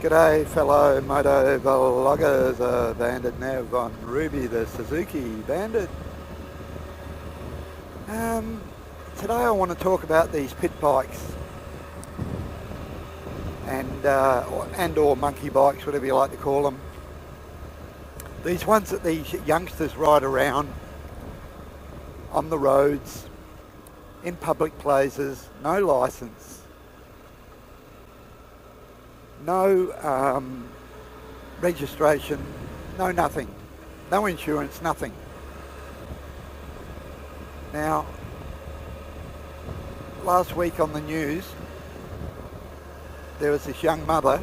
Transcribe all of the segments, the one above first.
G'day fellow moto vloggers, Bandit Nev on Ruby the Suzuki Bandit. Today I want to talk about these pit bikes and or monkey bikes, whatever you like to call them. These ones that these youngsters ride around on the roads, in public places, no licence, no registration, no nothing, no insurance, nothing. Now, last week on the news, there was this young mother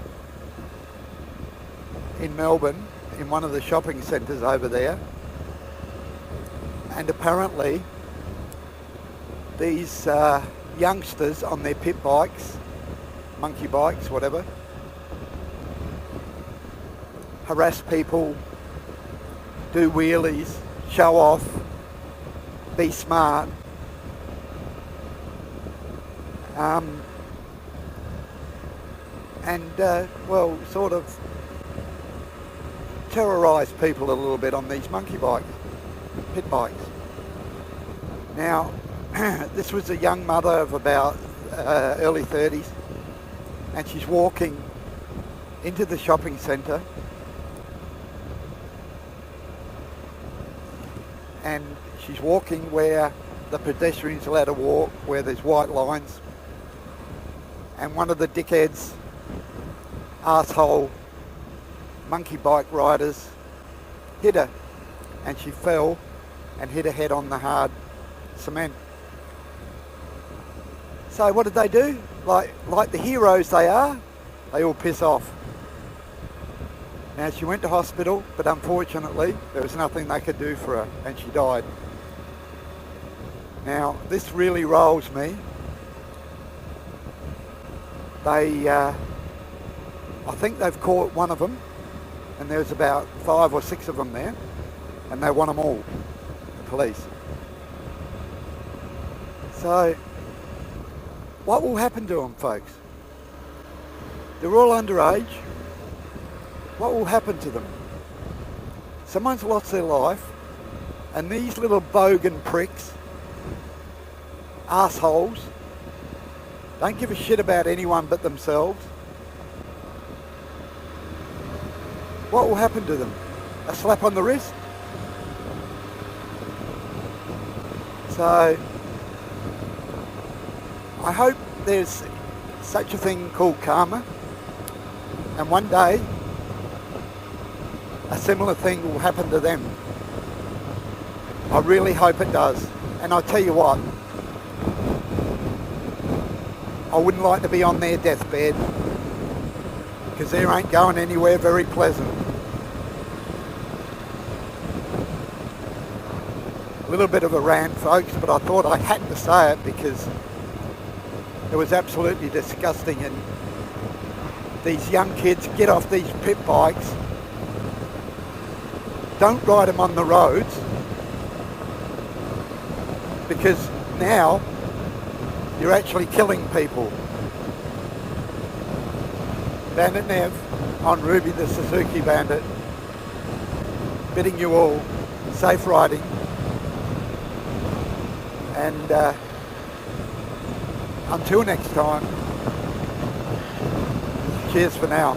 in Melbourne, in one of the shopping centres over there, and apparently these youngsters on their pit bikes, monkey bikes, whatever, harass people, do wheelies, show off, be smart, well, sort of terrorise people a little bit on these monkey bikes, pit bikes. Now, this was a young mother of about early 30s, and she's walking into the shopping centre, and she's walking where the pedestrians are allowed to walk, where there's white lines, and one of the dickheads, arsehole monkey bike riders hit her, and she fell and hit her head on the hard cement. So what did they do? Like the heroes they are, they all piss off. Now, she went to hospital, but unfortunately there was nothing they could do for her, and she died. Now, this really rolls me. I think they've caught one of them, and there's about 5 or 6 of them there, and they want them all, the police. So, what will happen to them, folks? They're all underage. What will happen to them? Someone's lost their life, and these little bogan pricks, assholes, don't give a shit about anyone but themselves. What will happen to them? A slap on the wrist? So, I hope there's such a thing called karma, and one day a similar thing will happen to them. I really hope it does. And I tell you what, I wouldn't like to be on their deathbed, because they ain't going anywhere very pleasant. A little bit of a rant, folks, but I thought I had to say it because it was absolutely disgusting. And these young kids get off these pit bikes, don't ride them on the roads, because now you're actually killing people. Bandit Nev on Ruby the Suzuki Bandit, bidding you all safe riding, and until next time, cheers for now.